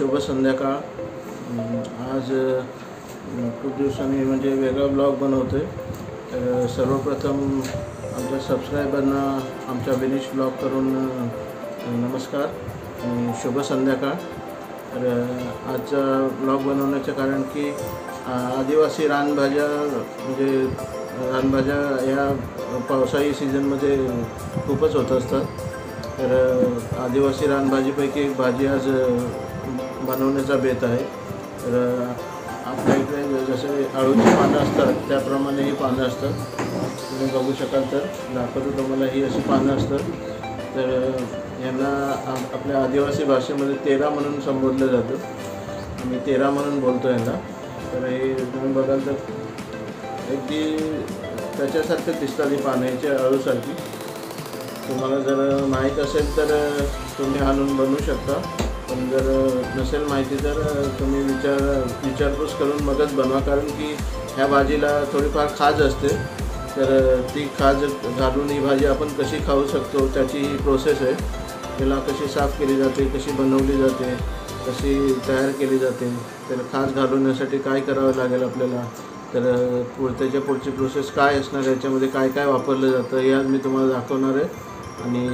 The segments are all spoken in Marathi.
शुभ संध्याकाळ। आज खूप दिवसांनी म्हणजे वेगळा ब्लॉग बनवतोय। तर सर्वप्रथम आमच्या सबस्क्रायबरना आमच्या विनिश ब्लॉग करून नमस्कार आणि शुभ संध्याकाळ। तर आजचा ब्लॉग बनवण्याचं कारण की आदिवासी रानभाज्या म्हणजे रानभाज्या या पावसाळी सीझनमध्ये खूपच होत असतात। तर आदिवासी रानभाजीपैकी एक भाजी आज बनवण्याचा बेत आहे। तर आपल्या इकडे जसे आळूची पानं असतात त्याप्रमाणे ही पानं असतात। तुम्ही बघू शकाल तर दाखवतो तुम्हाला। ही अशी पानं असतात। तर यांना आपल्या आदिवासी भाषेमध्ये तेरा म्हणून संबोधलं जातं। आम्ही तेरा म्हणून बोलतो यांना। तर हे तुम्ही बघाल तर अगदी त्याच्यासारखं दिसतात ही पानं, याची आळूसारखी। तुम्हाला जर माहीत असेल तर तुम्ही आणून बनवू शकता, पण जर नसेल माहिती तर तुम्ही विचारपूस करून मगच बनवा, कारण की ह्या भाजीला थोडीफार खाज असते। तर ती खाज घालून ही भाजी आपण कशी खाऊ शकतो त्याची ही प्रोसेस आहे। त्याला कशी साफ केली जाते, कशी बनवली जाते, कशी तयार केली जाते, तर खाज घालवण्यासाठी काय करावं लागेल आपल्याला, तर त्याच्या पुढची प्रोसेस काय असणार, याच्यामध्ये काय काय वापरलं जातं हे आज मी तुम्हाला दाखवणार आहे। आणि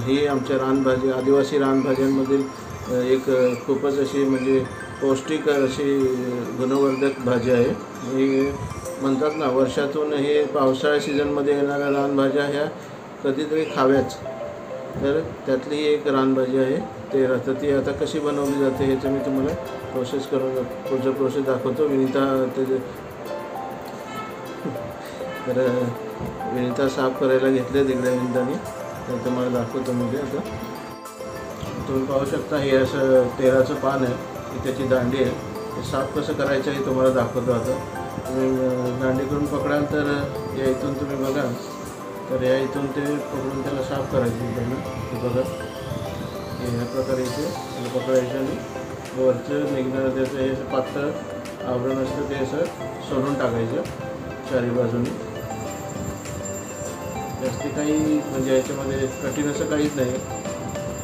ही आमच्या रानभाजी आदिवासी रानभाज्यांमधील एक खूपच अशी म्हणजे पौष्टिक अशी गुणवर्धक भाजी आहे। ही म्हणतात ना, वर्षातून हे पावसाळ्या सीझनमध्ये येणाऱ्या रानभाज्या ह्या कधीतरी खाव्याच। तर त्यातली ही एक रानभाजी आहे तेरा। तर ती आता कशी बनवली जाते ह्याचं मी तुम्हाला प्रोसेस करून पुढचं प्रोसेस दाखवतो। तर विनिता साफ करायला घेतले तिकडे विनिताने, तर तुम्हाला दाखवतो म्हणजे आता तुम्ही पाहू शकता। हे असं तेराचं पान आहे, ही त्याची दांडी आहे। हे साफ कसं करायचं हे तुम्हाला दाखवतो आता। तुम्ही दांडी करून पकडाल तर या इथून तुम्ही बघाल तर या इथून ते पकडून त्याला साफ करायचं त्यांना। हे बघा, हे ह्या प्रकारे इथे पकडायचं आणि वरचं निघणारं त्याचं हे असं पातळ आवरण असतं ते असं सोडून टाकायचं चारी बाजूने। जास्ती काही म्हणजे याच्यामध्ये कठीण असं काहीच नाही।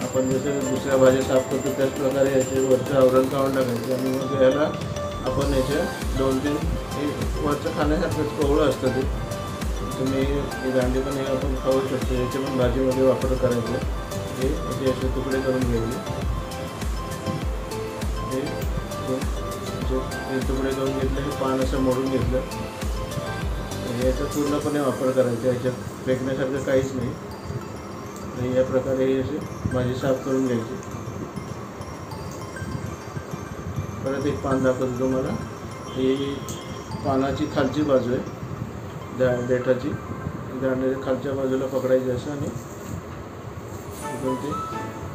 आपण जसं दुसऱ्या भाज्या साफ करतो त्याच प्रकारे याचे वरचं आवरण काढून टाकायचं आणि मग याला आपण याच्या 2-3 हे वरचं खाण्यासारखंच कोवळं असतं ते। तुम्ही ही दांडी पण हे आपण खाऊ शकतो, याचे पण भाजीमध्ये वापर करायचं। हे याचे असे तुकडे करून घ्यायचे, हे तुकडे करून घेतले, हे पान असं मोडून घेतलं। याचा पूर्णपणे वापर करायचा, याच्यात फेकण्यासारखं काहीच नाही। आणि या प्रकारे ही अशी भाजी साफ करून घ्यायची। परत एक पान दाखवतो तुम्हाला। ही पानाची खालची बाजू आहे देठाची, दांडीच्या खालच्या बाजूला पकडायची असं आणि इथून ते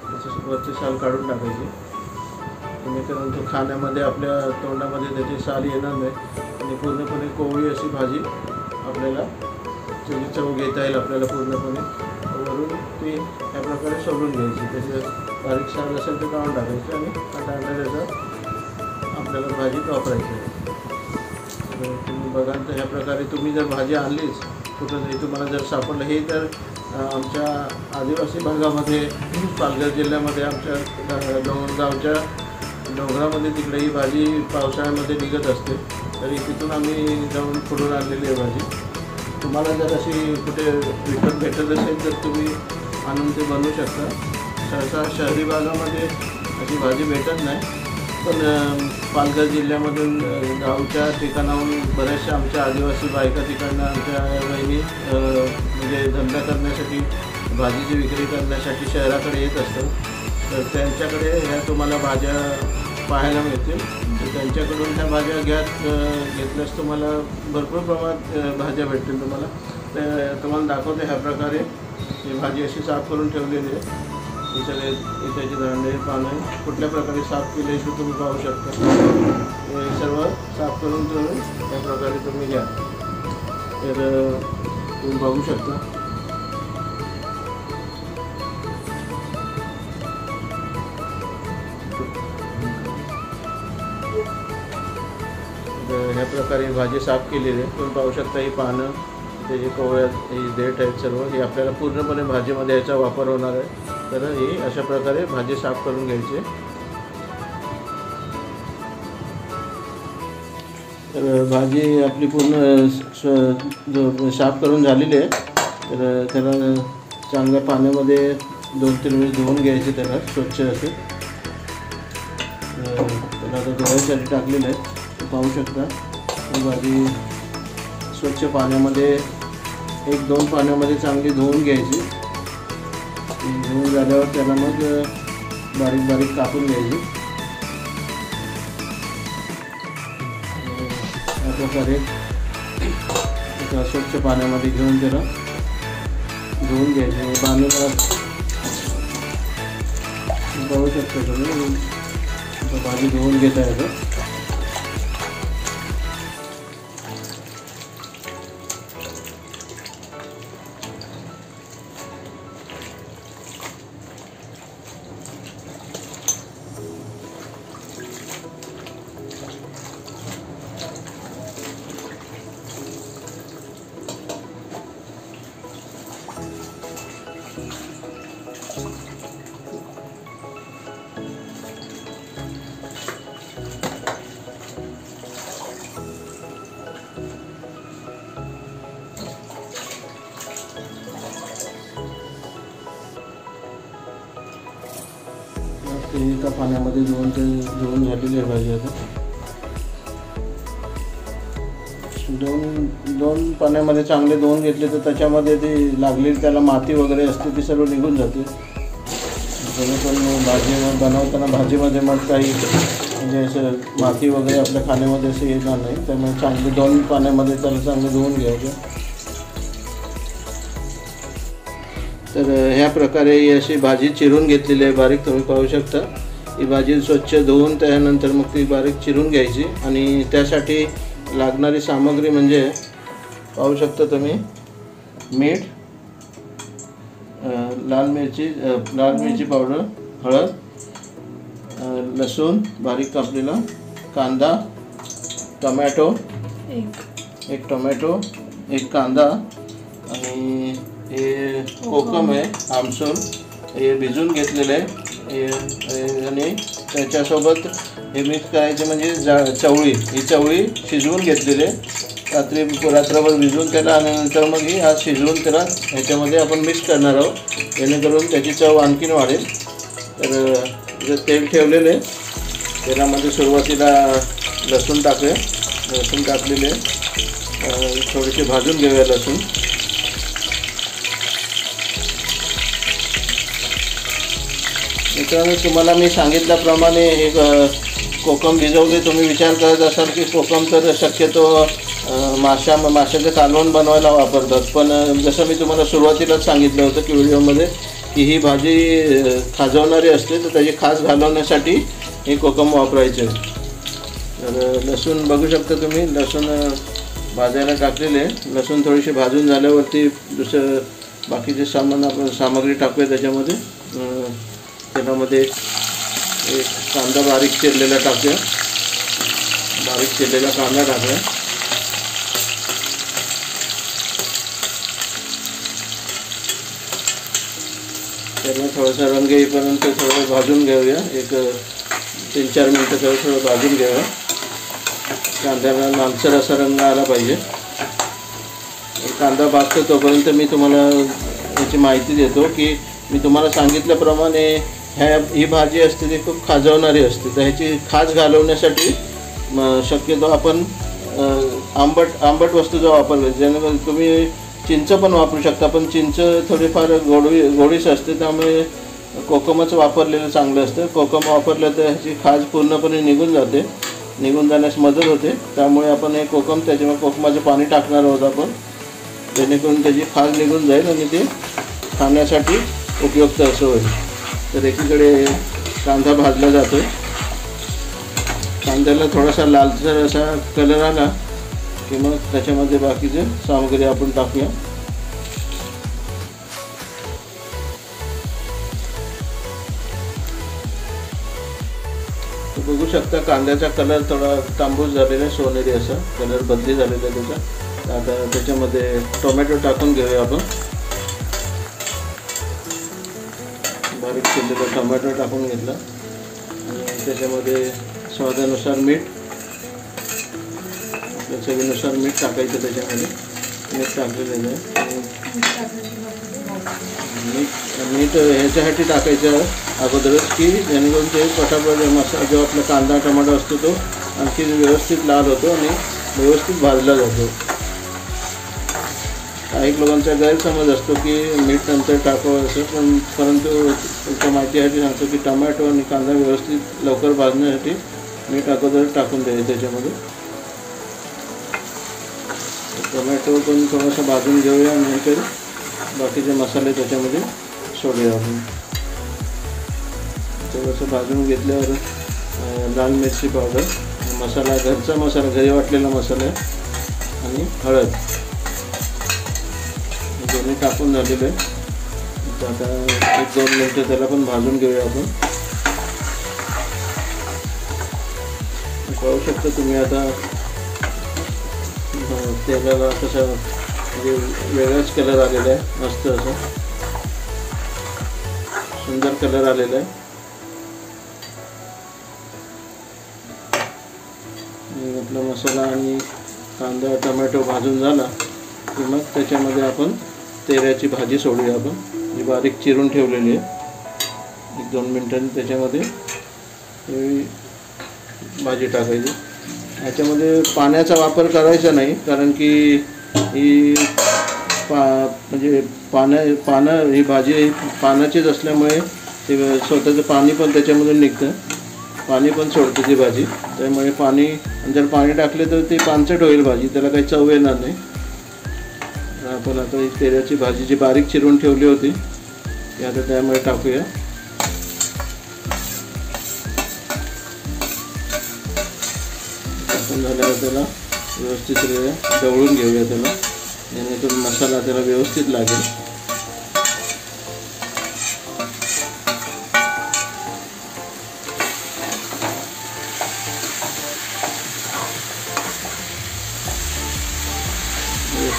त्याची वरची साल काढून टाकायची। जेणेकरून तो खाण्यामध्ये आपल्या तोंडामध्ये त्याची साल येणार नाही आणि पूर्णपणे कोवळी अशी भाजी आपल्याला त्याची चव घेता येईल आपल्याला पूर्णपणे। वरून ती या प्रकारे सोडून घ्यायची, त्याचं बारीक साल असेल ते काढून टाकायचं आणि दांडा त्याचा आपल्याला भाजीत वापरायचं आहे। तुम्ही बघाल तर ह्या प्रकारे तुम्ही जर भाजी आणलीच कुठंतरी तुम्हाला जर सापडलं, हे तर आमच्या आदिवासी भागामध्ये पालघर जिल्ह्यामध्ये आमच्या गावच्या डोंगरामध्ये तिकडे ही भाजी पावसाळ्यामध्ये निघत असते। तरी तिथून आम्ही जाऊन फोडून आणलेली आहे भाजी। तुम्हाला जर अशी कुठे विकत भेटत असेल तर तुम्ही आणून ते बनवू शकता। सहसा शहरी भागामध्ये अशी भाजी भेटत नाही, पण पालघर जिल्ह्यामधून गावच्या ठिकाणाहून बऱ्याचशा आमच्या आदिवासी बायका तिकडनं आमच्या वहिनी म्हणजे धंदा करण्यासाठी भाजीची विक्री करण्यासाठी शहराकडे येत असतात। तर त्यांच्याकडे ह्या तुम्हाला भाज्या पाहायला मिळतील। तर त्यांच्याकडून ह्या भाज्या घेतल्यास तुम्हाला भरपूर प्रमाणात भाज्या भेटतील तुम्हाला। तर तुम्हाला दाखवते ह्या प्रकारे ही भाजी अशी साफ करून ठेवलेली आहे। हे सगळे त्याची दांडे पानं कुठल्या प्रकारे साफ केले हे तुम्ही पाहू शकता। हे सर्व साफ करून तुम्ही या प्रकारे तुम्ही घ्या, तर तुम्ही बघू शकता। ह्या प्रकारे भाजी साफ केलेली आहे। तुम्ही पाहू शकता ही पानं, त्याची कोवळ्यात ही देठ आहेत सर्व, हे आपल्याला पूर्णपणे भाजीमध्ये याचा वापर होणार आहे। तर ही अशा प्रकारे भाजी साफ करून घ्यायची। तर भाजी आपली पूर्ण साफ करून झालेली आहे. तर त्याला चांगल्या पाण्यामध्ये 2-3 वेळेस धुवून घ्यायचे त्याला स्वच्छ असे. त्याला आता धुवायसाठी टाकलेलं आहे, पाहू शकता. भाजी स्वच्छ पाण्यामध्ये 1-2 पाण्यामध्ये चांगली धुवून घ्यायची. धुवून झाल्यावर त्याला मग बारीक बारीक कापून घ्यायची. अशा प्रकारे स्वच्छ पाण्यामध्ये घेऊन त्याला धुवून घ्यायचे. बांधून पाहू शकता तुम्ही भाजी धुवून घेता येतं. एका पाण्यामध्ये धुवून झालेली आहे भाजी. आता दोन पाण्यामध्ये चांगले धुवून घेतले तर त्याच्यामध्ये ती लागलेली त्याला माती वगैरे असते ती सर्व निघून जाते. जेणेकरून भाजी बनवताना भाजीमध्ये मग काही म्हणजे असं माती वगैरे आपल्या खाण्यामध्ये असं येणार नाही. त्यामुळे चांगले 2 पाण्यामध्ये त्याला चांगले धुवून घ्यायचं. तर ह्या प्रकारे ही अशी भाजी चिरून घेतलेली आहे बारीक, तुम्ही पाहू शकता. ही भाजी स्वच्छ धुवून त्यानंतर मग ती बारीक चिरून घ्यायची. आणि त्यासाठी लागणारी सामग्री म्हणजे पाहू शकता तुम्ही, मीठ, लाल मिरची पावडर, हळद, लसूण बारीक कापलेला, कांदा, टोमॅटो, एक टोमॅटो, एक कांदा, आणि हे कोकम आहे आमसूल, हे भिजून घेतलेलं आहे. आणि त्याच्यासोबत हे मिक्स करायचे म्हणजे चवळी, ही चवळी शिजवून घेतलेली आहे रात्रभर भिजवून त्याला. आणि नंतर मग ही आज शिजवून त्याला ह्याच्यामध्ये आपण मिक्स करणार आहोत, जेणेकरून त्याची चव आणखीन वाढेल. तर जे तेल ठेवलेले तेलामध्ये सुरुवातीला लसूण टाकलेले, थोडेसे भाजून घेऊया लसूण. मित्रांनो, तुम्हाला मी सांगितल्याप्रमाणे हे कोकम भिजवले. तुम्ही विचार करत असाल की कोकम तर शक्यतो माशाचं कालवण बनवायला वापरतात, पण जसं मी तुम्हाला सुरुवातीलाच सांगितलं होतं की व्हिडिओमध्ये की ही भाजी खाजवणारी असते, तर त्याची खास घालवण्यासाठी हे कोकम वापरायचे. तर लसूण बघू शकता तुम्ही, लसूण भाजायला टाकलेले. लसूण थोडीशी भाजून झाल्यावरती दुसरं बाकीचे सामग्री टाकूया त्याच्यामध्ये. त्यामध्ये एक कांदा बारीक चिरलेला टाकूया, बारीक चिरलेला कांदा टाकूया. त्याला थोडासा रंग येईपर्यंत थोडं भाजून घेऊया. एक 3-4 मिनटं थोडं भाजून घेऊया. कांद्याला लालसर असा रंग आला पाहिजे. कांदा भाजतो तोपर्यंत मी तुम्हाला याची माहिती देतो की मी तुम्हाला सांगितल्याप्रमाणे ही भाजी असते ती खूप खाजवणारी असते. तर ह्याची खाज घालवण्यासाठी शक्यतो आपण आंबट वस्तू जो वापरतो, जेणेकरून तुम्ही चिंच पण वापरू शकता, पण चिंच थोडीफार गोडीस असते, त्यामुळे कोकमच वापरलेलं चांगलं असतं. कोकम वापरलं तर ह्याची खाज पूर्णपणे निघून जाण्यास मदत होते. त्यामुळे आपण हे त्याच्यामुळे कोकमाचं पाणी टाकणार आहोत आपण, जेणेकरून त्याची खाज निघून जाईल आणि ते खाण्यासाठी उपयुक्त असं होईल. तर एकीकडे कांदा भाजला जातो. कांद्याला थोडासा लालसर असा कलर आला की मग त्याच्यामध्ये बाकीचे सामग्री आपण टाकूया. बघू शकता कांद्याचा कलर थोडा तांबूस झालेला, सोनेरी असा कलर बदली झालेला आहे त्याचा. आता त्याच्यामध्ये टोमॅटो टाकून घेऊया आपण. बारीक चिरलेला टोमॅटो टाकून घेतला आणि त्याच्यामध्ये स्वादानुसार मीठ, त्या चवीनुसार मीठ टाकायचं त्याच्यामध्ये. मीठ टाकलेलं आहे. मीठ ह्याच्यासाठी टाकायचं अगोदरच की जेणेकरून ते पटापट मसाला जो आपला कांदा टमाटर असतो तो आणखी व्यवस्थित लाल होतो आणि व्यवस्थित भाजला जातो. काही लोकांचा गैरसमज असतो की मीठ नंतर टाकावं असं, परंतु त्या माहितीसाठी सांगतो की टमॅटो आणि कांदा व्यवस्थित लवकर भाजण्यासाठी मीठ अगोदर टाकून द्यायचं त्याच्यामध्ये. टोमॅटो पण थोडासा भाजून घेऊया आणि नंतर बाकीचे मसाले त्याच्यामध्ये सोडूया आपण. थोडंसं भाजून घेतल्यावर लाल मिरची पावडर, मसाला घरचा मसाला, घरी वाटलेला मसाला आणि हळद दोन्ही टाकून झालेलं आहे. तर आता 1-2 मिनटं त्याला पण भाजून घेऊया आपण. पाहू शकता तुम्ही आता तेलाला कसं म्हणजे वेगळाच कलर आलेला आहे. मस्त असं सुंदर कलर आलेला आहे. आपला मसाला आणि कांदा टोमॅटो भाजून झाला की मग त्याच्यामध्ये आपण तेऱ्याची भाजी सोडूया आपण, जी बारीक चिरून ठेवलेली आहे. 1-2 मिनटांनी त्याच्यामध्ये भाजी टाकायची. ह्याच्यामध्ये पाण्याचा वापर करायचा नाही, कारण की ही म्हणजे पानं ही भाजी पानाचीच असल्यामुळे ते स्वतःचं पाणी पण त्याच्यामधून निघतं, पाणी पण सोडते ती भाजी. त्यामुळे पाणी जर पाणी टाकले तर ती पानसट होईल भाजी, त्याला काही चव येणार नाही. आपण आता ही तेऱ्याची भाजी जी बारीक चिरून ठेवली होती ती आता त्यामुळे टाकूया. टाकून झाल्यावर त्याला व्यवस्थित ढवळून घेऊया त्याला, जेणेकरून मसाला त्याला व्यवस्थित लागेल.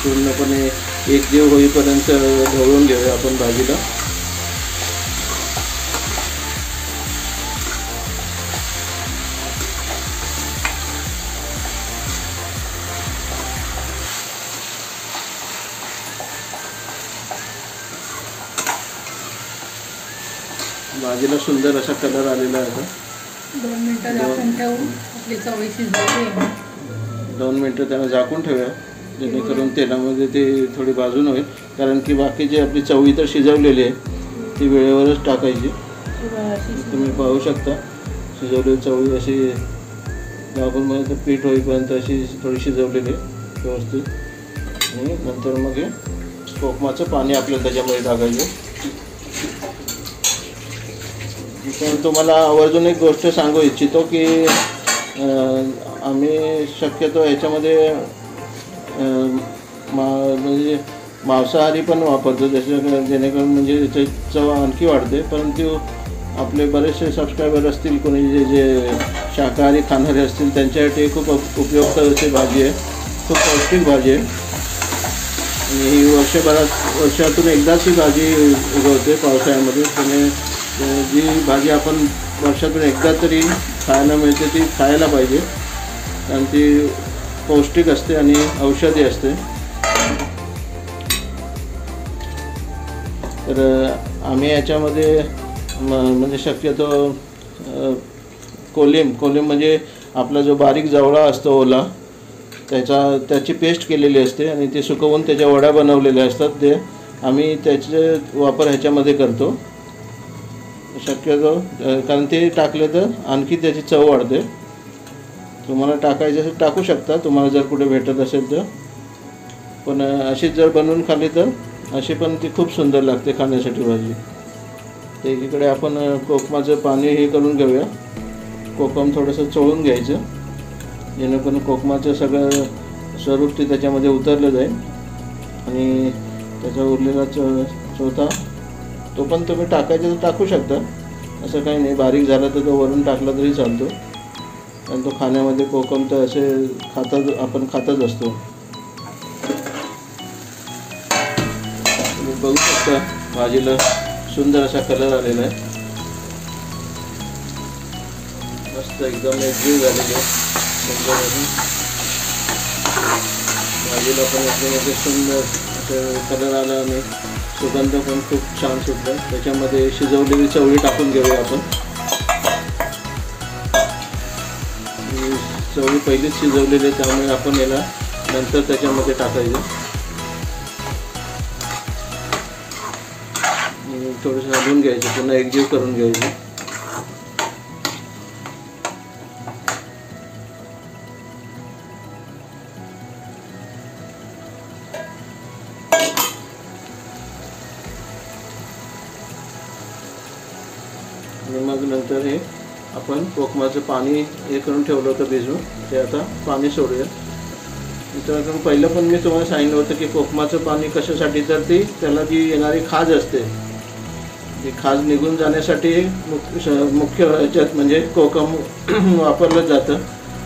पूर्णपणे एकजीव होईपर्यंत ढवळून घेऊया आपण भाजीला. भाजीला सुंदर असा कलर आलेला आहे. आता 2 मिनिटं झाकून ठेवून आपली चवळी शिजवली. 2 मिनिटं त्याला झाकून ठेवूया, जेणेकरून तेलामध्ये ते थोडी भाजून होईल. कारण की बाकीची आपली चवळी तर शिजवलेली आहे, ती वेळेवरच टाकायची. तुम्ही पाहू शकता शिजवलेली चवळी अशी आपण पीठ होईपर्यंत अशी थोडी शिजवलेली आहे व्यवस्थित. आणि नंतर मग हे कोकमाचं पाणी आपल्याला त्याच्यामध्ये टाकायचं. पण तुम्हाला आवर्जून एक गोष्ट सांगू इच्छितो की आम्ही शक्यतो ह्याच्यामध्ये म्हणजे मांसाहारी पण वापरतो, जेणेकरून म्हणजे त्याची चव आणखी वाढते. परंतु आपले बरेचसे सबस्क्रायबर असतील, कोणी जे शाकाहारी खाणारे असतील, त्यांच्यासाठी खूप उपयुक्त अशी भाजी आहे, खूप पौष्टिक भाजी आहे. आणि ही वर्षातून एकदाच ही भाजी उगवते पावसाळ्यामध्ये. त्यामुळे जी भाजी आपण वर्षातून एकदा तरी खायला मिळते ती खायला पाहिजे, कारण ती पौष्टिक असते आणि औषधी असते. तर आम्ही याच्यामध्ये म्हणजे शक्यतो कोलिम म्हणजे आपला जो बारीक जवळा असतो ओला, त्याची पेस्ट केलेली असते आणि ते सुकवून त्याच्या वड्या बनवलेल्या असतात. ते आम्ही त्याचे वापर ह्याच्यामध्ये करतो शक्यतो, कारण ते टाकले तर आणखी त्याची चव वाढते. तुम्हाला टाकायचं असेल टाकू शकता, तुम्हाला जर कुठे भेटत असेल तर. पण अशीच जर बनवून खाल्ली तर अशी पण ती खूप सुंदर लागते खाण्यासाठी भाजी. तर एकीकडे आपण कोकमाचं पाणी हे करून घेऊया. कोकम थोडंसं चोळून घ्यायचं, जेणेकरून कोकमाचं सगळं स्वरूप ते त्याच्यामध्ये उतरलं जाईल. आणि त्याचा उरलेला चोथा तो पण तुम्ही टाकायचा तर टाकू शकता, असं काही नाही. बारीक झाला तर तो वरून टाकला तरी चालतो, कारण तो खाण्यामध्ये कोकम तर असे आपण खातच असतो. तुम्ही बघू शकता भाजीला सुंदर असा कलर आलेला आहे, मस्त एकदम एकजीव झालेली आहे. भाजीला पण एकदम सुंदर असं कलर आला आणि सुगंध पण खूप छान सुटला. त्याच्यामध्ये शिजवलेली चवळी टाकून घेऊया आपण. चवळी पहिलीच शिजवलेली आहे त्यामुळे आपण याला नंतर त्याच्यामध्ये टाकायचं. थोडंसं हलवून घ्यायचं, पुन्हा एकजीव करून घ्यायचं. आणि मग नंतर हे आपण कोकमाचं पाणी हे करून ठेवलं होतं भिजवून, ते आता पाणी सोडूया. मित्रांनो, पहिलं पण मी तुम्हाला सांगितलं होतं की कोकमाचं पाणी कशासाठी, तर ती त्याला जी येणारी खाज असते ती खाज निघून जाण्यासाठी मुख्य ह्याच्यात म्हणजे कोकम वापरलं जातं.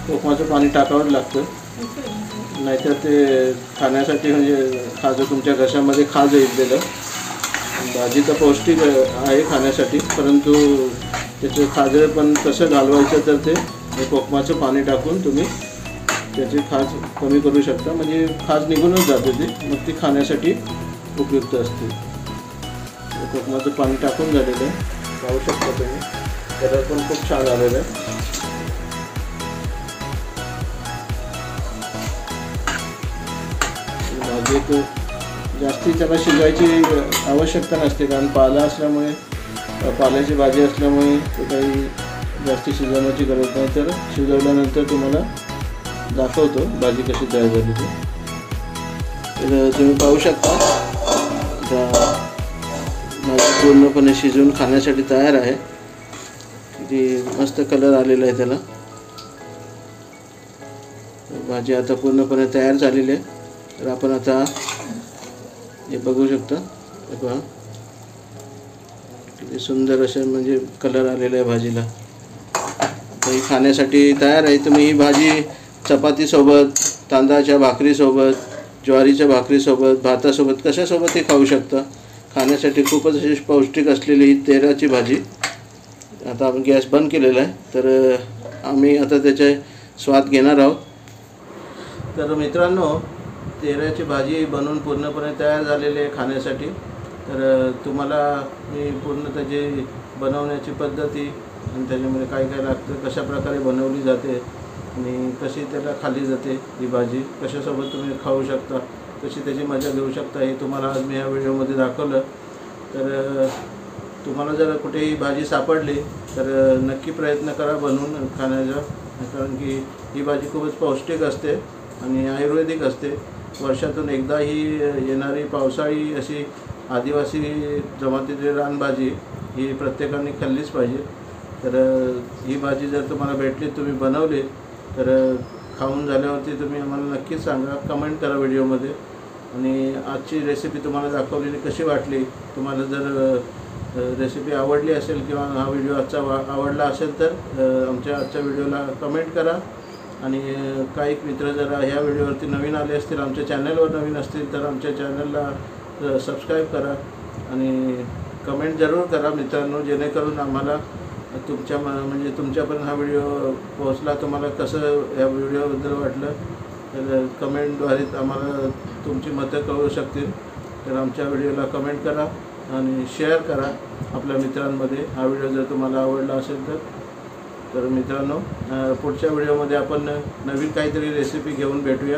कोकमाचं पाणी टाकावं लागतं, नाहीतर ते खाण्यासाठी म्हणजे खाज तुमच्या घशामध्ये खाज येईल. भाजी तर पौष्टिक आहे खाण्यासाठी, परंतु त्याचं खाजं पण कसं घालवायचं तर ते कोकमाचं पाणी टाकून तुम्ही त्याची खाज कमी करू शकता. म्हणजे खाज निघूनच जाते ती, मग ती खाण्यासाठी उपयुक्त असते. कोकमाचं पाणी टाकून झालेलं आहे, पाहू शकता तुम्ही. कलर पण खूप छान आलेलं आहे. भाजीत जास्ती त्याला शिजवायची आवश्यकता नसते, कारण पाला असल्यामुळे, पाल्याची भाजी असल्यामुळे ते काही जास्ती शिजवण्याची गरज नाही. तर शिजवल्यानंतर तुम्हाला दाखवतो भाजी कशी तयार झाली ती. तर तुम्ही पाहू शकता आता भाजी पूर्णपणे शिजवून खाण्यासाठी तयार आहे. किती मस्त कलर आलेला आहे त्याला. भाजी आता पूर्णपणे तयार झालेली आहे. तर आपण आता हे बघू शकता, हे पहा किती सुंदर असे म्हणजे कलर आलेला आहे भाजीला. ही खाण्यासाठी तयार आहे. तुम्ही ही भाजी चपातीसोबत, तांदळाच्या भाकरीसोबत, ज्वारीच्या भाकरीसोबत, भातासोबत कशासोबतही खाऊ शकता. खाण्यासाठी खूपच अशी पौष्टिक असलेली ही तेराची भाजी. आता आपण गॅस बंद केलेला आहे, तर आम्ही आता त्याचे स्वाद घेणार आहोत. तर मित्रांनो, तेराची भाजी बनवून पूर्णपणे तयार झालेली आहे खाण्यासाठी. तर तुम्हाला मी पूर्ण त्याची बनवण्याची पद्धती आणि त्याच्यामध्ये काय काय लागतं, कशा प्रकारे बनवली जाते आणि कशी त्याला खाल्ली जाते ही भाजी, कशासोबत तुम्ही खाऊ शकता, कशी त्याची मजा घेऊ शकता, हे तुम्हाला आज मी या व्हिडिओमध्ये दाखवलं. तर तुम्हाला जर कुठेही भाजी सापडली तर नक्की प्रयत्न करा बनवून खाण्याचा, कारण की ही भाजी खूपच पौष्टिक असते आणि आयुर्वेदिक असते. वर्षातून एकदा ही येणारी पावसाळी अशी आदिवासी जमातीची रानभाजी ही प्रत्येकाने खाल्लीच पाहिजे. तर ही भाजी जर तुम्हाला भेटली, तुम्ही बनवली, तर खाऊन झाल्यावरती तुम्ही आम्हाला नक्कीच सांगा, कमेंट करा व्हिडिओमध्ये. आणि आजची रेसिपी तुम्हाला दाखवलेली कशी वाटली, तुम्हाला जर रेसिपी आवडली असेल किंवा हा व्हिडिओ आजचा आवडला असेल तर आमच्या आजच्या व्हिडिओला कमेंट करा. आणि काही मित्र जर ह्या व्हिडिओवरती नवीन आले असतील, आमच्या चॅनलवर नवीन असतील, तर आमच्या चॅनलला सबस्क्राईब करा आणि कमेंट जरूर करा मित्रांनो, जेणेकरून आम्हाला म्हणजे तुमच्यापर्यंत हा व्हिडिओ पोहोचला. तुम्हाला कसं या व्हिडिओबद्दल वाटलं तर कमेंटद्वारे आम्हाला तुमची मतं कळू शकतील. तर आमच्या व्हिडिओला कमेंट करा आणि शेअर करा आपल्या मित्रांमध्ये हा व्हिडिओ जर तुम्हाला आवडला असेल तर. तर मित्रांनो, पुढच्या व्हिडिओमध्ये आपण नवीन काहीतरी रेसिपी घेऊन भेटूया.